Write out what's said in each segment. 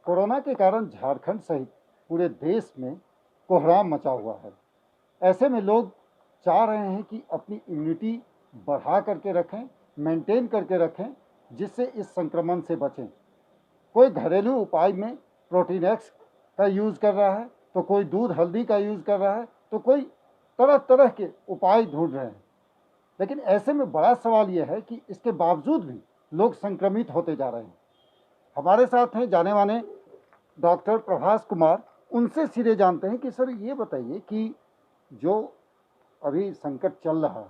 Corona के कारण झारखंड सहित पूरे देश में कोहराम मचा हुआ है। ऐसे में लोग चाह रहे हैं कि अपनी इम्यूनिटी बढ़ा करके रखें, मेंटेन करके रखें, जिससे इस संक्रमण से बचें। कोई घरेलू उपाय में प्रोटीन एक्स का यूज़ कर रहा है, तो कोई दूध हल्दी का यूज़ कर रहा है, तो कोई तरह तरह के उपाय ढूंढ रहे हैं। लेकिन ऐसे में बड़ा सवाल यह है कि इसके बावजूद भी लोग संक्रमित होते जा रहे हैं। हमारे साथ हैं जाने माने डॉक्टर प्रभास कुमार। उनसे सीधे जानते हैं कि सर ये बताइए कि जो अभी संकट चल रहा है,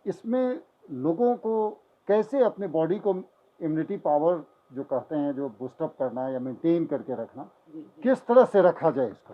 इसमें लोगों को कैसे अपने बॉडी को इम्यूनिटी पावर जो कहते हैं, जो बूस्टअप करना या मेंटेन करके रखना, किस तरह से रखा जाए इसको?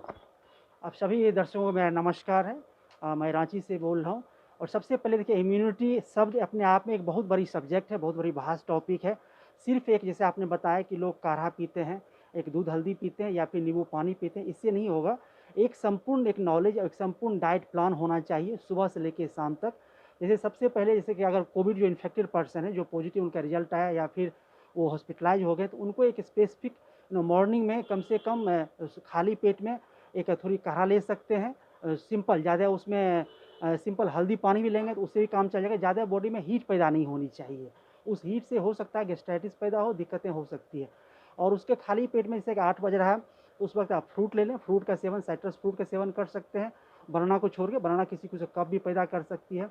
आप सभी दर्शकों को मेरा नमस्कार है। मैं रांची से बोल रहा हूँ। और सबसे पहले देखिए, इम्यूनिटी शब्द अपने आप में एक बहुत बड़ी सब्जेक्ट है, बहुत बड़ी भास्ट टॉपिक है। सिर्फ एक, जैसे आपने बताया कि लोग काढ़ा पीते हैं, एक दूध हल्दी पीते हैं या फिर नींबू पानी पीते हैं, इससे नहीं होगा। एक संपूर्ण एक नॉलेज और एक संपूर्ण डाइट प्लान होना चाहिए सुबह से लेकर शाम तक। जैसे सबसे पहले, जैसे कि अगर कोविड जो इन्फेक्टेड पर्सन है, जो पॉजिटिव उनका रिजल्ट आया या फिर वो हॉस्पिटलाइज हो गए, तो उनको एक स्पेसिफिक मॉर्निंग में कम से कम खाली पेट में एक थोड़ी काढ़ा ले सकते हैं। सिंपल, ज़्यादा उसमें सिंपल हल्दी पानी भी लेंगे तो उससे भी काम चल जाएगा। ज़्यादा बॉडी में हीट पैदा नहीं होनी चाहिए। उस हीट से हो सकता है गैस्ट्राइटिस पैदा हो, दिक्कतें हो सकती है। और उसके खाली पेट में, जैसे कि 8 बज रहा है, तो उस वक्त आप फ्रूट ले लें। फ्रूट का सेवन, साइट्रस फ्रूट का सेवन कर सकते हैं। बनाना को छोड़ के, बनाना किसी को कफ भी पैदा कर सकती है।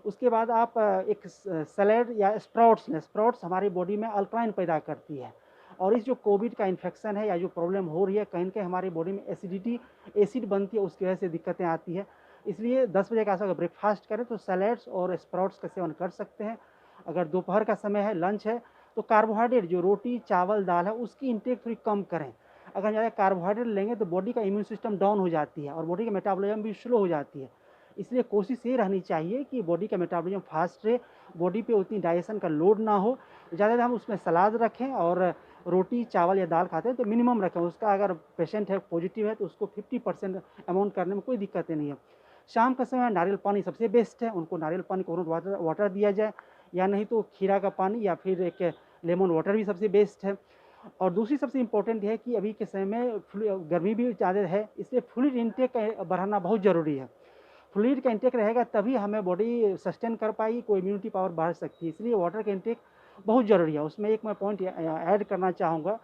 उसके बाद आप एक सैलेड या स्प्राउट्स लें। स्प्राउट्स हमारी बॉडी में अल्कलाइन पैदा करती है। और इस जो कोविड का इन्फेक्शन है या जो प्रॉब्लम हो रही है, कहीं न कहीं हमारी बॉडी में एसिडिटी, एसिड बनती है, उसकी वजह से दिक्कतें आती है। इसलिए 10 बजे के आस-पास अगर ब्रेकफास्ट करें तो सैलेड्स और स्प्राउट्स का सेवन कर सकते हैं। अगर दोपहर का समय है, लंच है, तो कार्बोहाइड्रेट जो रोटी, चावल, दाल है, उसकी इंटेक थोड़ी कम करें। अगर ज़्यादा कार्बोहाइड्रेट लेंगे तो बॉडी का इम्यून सिस्टम डाउन हो जाती है और बॉडी का मेटाबॉलिज्म भी स्लो हो जाती है। इसलिए कोशिश ये रहनी चाहिए कि बॉडी का मेटाबॉलिज्म फास्ट रहे, बॉडी पे उतनी डाइजेशन का लोड ना हो। ज़्यादा हम उसमें सलाद रखें और रोटी, चावल या दाल खाते हैं तो मिनिमम रखें। उसका अगर पेशेंट है पॉजिटिव है तो उसको 50% अमाउंट करने में कोई दिक्कतें नहीं है। शाम का समय नारियल पानी सबसे बेस्ट है। उनको नारियल पानी, कोकोनट वाटर वाटर दिया जाए, या नहीं तो खीरा का पानी या फिर एक लेमन वाटर भी सबसे बेस्ट है। और दूसरी सबसे इम्पोर्टेंट है कि अभी के समय में गर्मी भी ज़्यादा है, इसलिए फ्लूइड इंटेक बढ़ाना बहुत ज़रूरी है। फ्लूइड का इंटेक रहेगा तभी हमें बॉडी सस्टेन कर पाएगी, कोई इम्यूनिटी पावर बढ़ सकती है। इसलिए वाटर का इंटेक बहुत ज़रूरी है। उसमें एक मैं पॉइंट ऐड करना चाहूँगा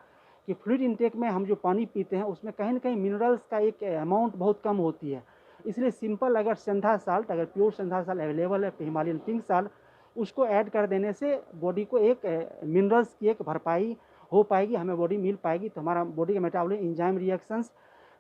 कि फ्लूइड इंटेक में हम जो पानी पीते हैं उसमें कहीं न कहीं मिनरल्स का एक अमाउंट बहुत कम होती है। इसलिए सिंपल, अगर सेंधा साल्ट, अगर प्योर सेंधा साल्ट अवेलेबल है, हिमालयन पिंक साल्ट, उसको ऐड कर देने से बॉडी को एक मिनरल्स की एक भरपाई हो पाएगी, हमें बॉडी मिल पाएगी, तो हमारा बॉडी का मेटाबॉलिज्म, एंजाइम रिएक्शंस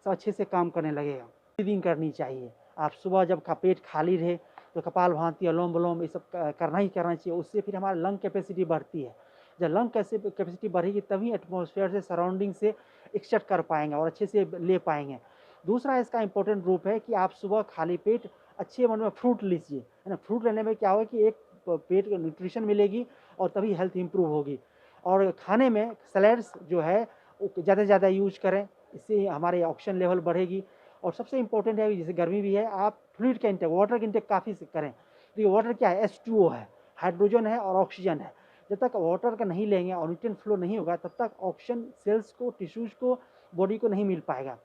सब अच्छे से काम करने लगेगा। ब्रीदिंग करनी चाहिए। आप सुबह जब पेट खाली रहे तो कपालभाति, अनुलोम-विलोम ये सब करना ही करना चाहिए। उससे फिर हमारा लंग कैपेसिटी बढ़ती है। जब लंग कैपेसिटी बढ़ेगी तभी एटमॉस्फेयर से, सराउंडिंग से एक्सट्रैक्ट कर पाएँगे और अच्छे से ले पाएँगे। दूसरा इसका इम्पोर्टेंट रूप है कि आप सुबह खाली पेट अच्छे अमाउंट में फ्रूट लीजिए, है ना? फ्रूट लेने में क्या होगा कि एक पेट को न्यूट्रिशन मिलेगी और तभी हेल्थ इम्प्रूव होगी। और खाने में सैलेड्स जो है वो ज़्यादा से ज़्यादा यूज़ करें, इससे हमारे ऑक्सीजन लेवल बढ़ेगी। और सबसे इम्पोर्टेंट है, जैसे गर्मी भी है, आप फ्लूइड का इंटेक, वाटर का इंटेक काफ़ी से करें। तो ये वाटर क्या है? H2O है, हाइड्रोजन है और ऑक्सीजन है। जब तक वाटर का नहीं लेंगे और न्यूट्रिएंट फ्लो नहीं होगा, तब तक ऑक्सीजन सेल्स को, टिश्यूज़ को, बॉडी को नहीं मिल पाएगा।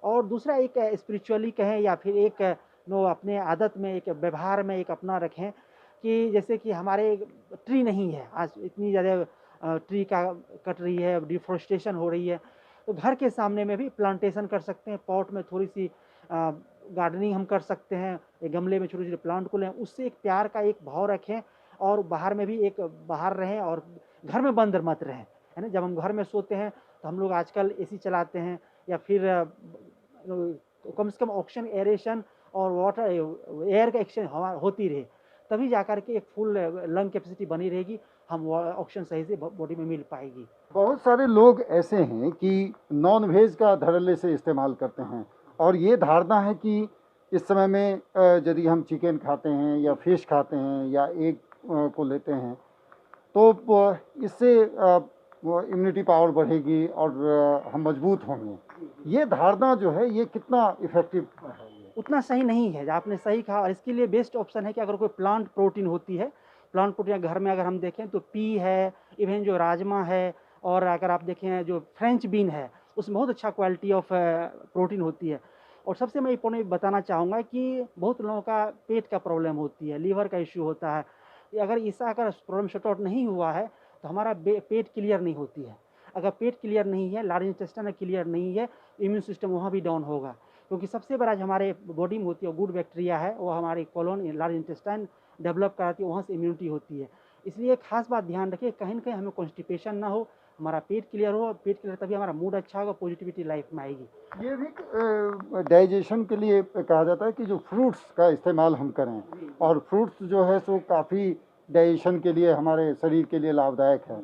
और दूसरा एक स्पिरिचुअली कहें या फिर एक नो अपने आदत में, एक व्यवहार में एक अपना रखें कि जैसे कि हमारे ट्री नहीं है, आज इतनी ज़्यादा ट्री का कट रही है, डिफ़ॉरेस्टेशन हो रही है, तो घर के सामने में भी प्लांटेशन कर सकते हैं। पॉट में थोड़ी-सी गार्डनिंग हम कर सकते हैं, एक गमले में छोटे-छोटे प्लांट को लें, उससे एक प्यार का एक भाव रखें। और बाहर में भी एक बाहर रहें और घर में बंद मत रहें, है ना? जब हम घर में सोते हैं तो हम लोग आजकल एसी चलाते हैं या फिर कम से कम ऑक्सीजन, एरेशन और वाटर एयर का एक्सचेंज हवा होती रहे, तभी जाकर के एक फुल लंग कैपेसिटी बनी रहेगी, हम ऑक्सीजन सही से बॉडी में मिल पाएगी। बहुत सारे लोग ऐसे हैं कि नॉन वेज का धड़ल्ले से इस्तेमाल करते हैं और ये धारणा है कि इस समय में यदि हम चिकन खाते हैं या फिश खाते हैं या एग को लेते हैं, तो इससे इम्यूनिटी पावर बढ़ेगी और हम मजबूत होंगे। ये धारणा जो है, ये कितना इफ़ेक्टिव है ये? उतना सही नहीं है, आपने सही कहा। और इसके लिए बेस्ट ऑप्शन है कि अगर कोई प्लांट प्रोटीन होती है, प्लांट प्रोटीन घर में अगर हम देखें तो पी है, इवन जो राजमा है, और अगर आप देखें जो फ्रेंच बीन है, उसमें बहुत अच्छा क्वालिटी ऑफ प्रोटीन होती है। और सबसे मैं इम्पोर्टेंट बताना चाहूँगा कि बहुत लोगों का पेट का प्रॉब्लम होती है, लीवर का इश्यू होता है। अगर इसका अगर प्रॉब्लम सॉर्ट आउट नहीं हुआ है, तो हमारा पेट क्लियर नहीं होती है। अगर पेट क्लियर नहीं है, लार्ज इंटेस्टाइन क्लियर नहीं है, इम्यून सिस्टम वहाँ भी डाउन होगा। क्योंकि सबसे बड़ा जो हमारे बॉडी में होती है गुड बैक्टीरिया है, वो हमारे कोलोन लार्ज इंटेस्टाइन डेवलप कराती है, वहाँ से इम्यूनिटी होती है। इसलिए एक खास बात ध्यान रखिए, कहीं न कहीं हमें कॉन्स्टिपेशन ना हो, हमारा पेट क्लियर हो, पेट क्लियर तभी हमारा मूड अच्छा होगा, पॉजिटिविटी लाइफ में आएगी। ये भी डाइजेशन के लिए कहा जाता है कि जो फ्रूट्स का इस्तेमाल हम करें, और फ्रूट्स जो है सो काफ़ी डाइजेशन के लिए हमारे शरीर के लिए लाभदायक है।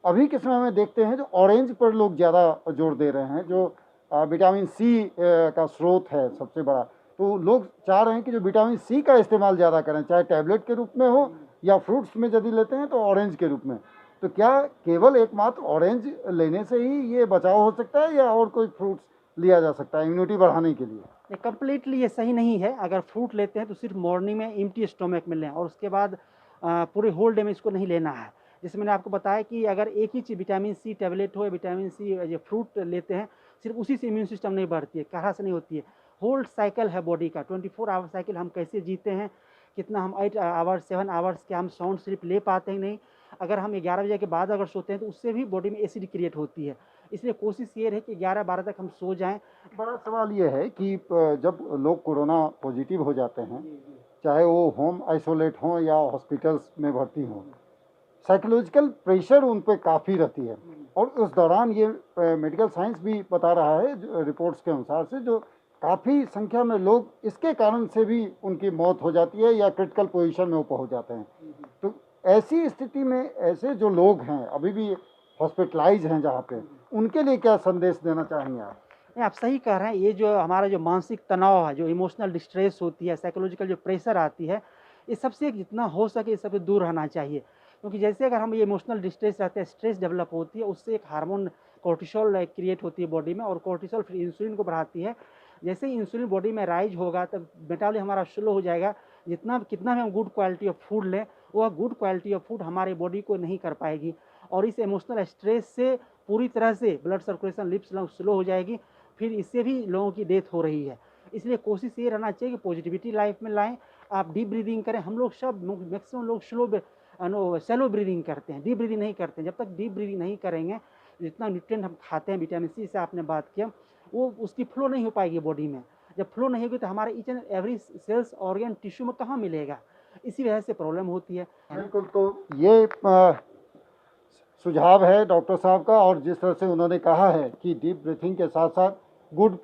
अभी के समय में देखते हैं जो ऑरेंज पर लोग ज़्यादा जोर दे रहे हैं, जो विटामिन सी का स्रोत है सबसे बड़ा, तो लोग चाह रहे हैं कि जो विटामिन सी का इस्तेमाल ज़्यादा करें, चाहे टैबलेट के रूप में हो या फ्रूट्स में यदि लेते हैं तो ऑरेंज के रूप में। तो क्या केवल एकमात्र ऑरेंज लेने से ही ये बचाव हो सकता है, या और कोई फ्रूट्स लिया जा सकता है इम्यूनिटी बढ़ाने के लिए? नहीं, कंप्लीटली ये सही नहीं है। अगर फ्रूट लेते हैं तो सिर्फ मॉर्निंग में एम्प्टी स्टोमक में लें, और उसके बाद पूरे होल डे में इसको नहीं लेना है। जैसे मैंने आपको बताया कि अगर एक ही चीज़ विटामिन सी टैबलेट हो या विटामिन सी ये फ्रूट लेते हैं, सिर्फ उसी से इम्यून सिस्टम नहीं बढ़ती है, कहाँ से नहीं होती है। होल साइकिल है बॉडी का, 24 आवर साइकिल हम कैसे जीते हैं, कितना हम 8 आवर्स 7 आवर्स के हम साउंड स्लीप ले पाते हैं नहीं। अगर हम 11 बजे के बाद अगर सोते हैं तो उससे भी बॉडी में एसिड क्रिएट होती है। इसलिए कोशिश ये रहे कि 11-12 तक हम सो जाएँ। बड़ा सवाल ये है कि जब लोग कोरोना पॉजिटिव हो जाते हैं, चाहे वो होम आइसोलेट हों या हॉस्पिटल्स में भर्ती हों, साइकोलॉजिकल प्रेशर उन पे काफ़ी रहती है। और उस दौरान ये मेडिकल साइंस भी बता रहा है, जो रिपोर्ट्स के अनुसार से, जो काफ़ी संख्या में लोग इसके कारण से भी उनकी मौत हो जाती है या क्रिटिकल पोजीशन में वो पहुंच जाते हैं। तो ऐसी स्थिति में ऐसे जो लोग हैं अभी भी हॉस्पिटलाइज हैं जहाँ पे, उनके लिए क्या संदेश देना चाहेंगे आप? नहीं, आप सही कह रहे हैं। ये जो हमारा जो मानसिक तनाव है, जो इमोशनल डिस्ट्रेस होती है, साइकोलॉजिकल जो प्रेशर आती है, ये सबसे जितना हो सके इस सबसे दूर रहना चाहिए। क्योंकि जैसे अगर हम ये इमोशनल डिस्ट्रेस रहते हैं, स्ट्रेस डेवलप होती है, उससे एक हार्मोन कोर्टिसोल क्रिएट होती है बॉडी में, और कोर्टिसोल फिर इंसुलिन को बढ़ाती है। जैसे ही इंसुलिन बॉडी में राइज होगा तब मेटाबॉलिज्म हमारा स्लो हो जाएगा। जितना कितना भी हम गुड क्वालिटी ऑफ फूड लें, वह गुड क्वालिटी ऑफ फूड हमारे बॉडी को नहीं कर पाएगी, और इस इमोशनल स्ट्रेस से पूरी तरह से ब्लड सर्कुलेशन लिप्स स्लो हो जाएगी। फिर इससे भी लोगों की डेथ हो रही है। इसलिए कोशिश ये रहना चाहिए कि पॉजिटिविटी लाइफ में लाएं। आप डीप ब्रीदिंग करें। हम लोग सब मैक्सिमम लोग शैलो ब्रीदिंग करते हैं, डीप ब्रीदिंग नहीं करते हैं। जब तक डीप ब्रीदिंग नहीं करेंगे, जितना न्यूट्रिएंट हम खाते हैं, विटामिन सी से आपने बात किया, वो उसकी फ्लो नहीं हो पाएगी बॉडी में। जब फ्लो नहीं होगी तो हमारे each and every cells organ tissue में कहाँ मिलेगा, इसी वजह से प्रॉब्लम होती है। बिल्कुल। तो ये सुझाव है डॉक्टर साहब का, और जिस तरह से उन्होंने कहा है कि डीप ब्रीथिंग के साथ साथ गुड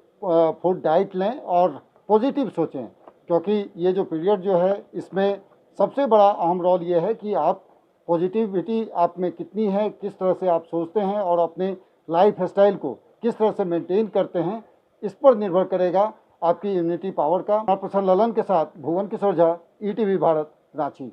फूड डाइट लें और पॉजिटिव सोचें, क्योंकि ये जो पीरियड जो है इसमें सबसे बड़ा अहम रोल ये है कि आप पॉजिटिविटी आप में कितनी है, किस तरह से आप सोचते हैं और अपने लाइफ स्टाइल को किस तरह से मेंटेन करते हैं, इस पर निर्भर करेगा आपकी इम्यूनिटी पावर का। प्रसन्न ललन के साथ भुवन किशोर झा, ईटीवी भारत, रांची।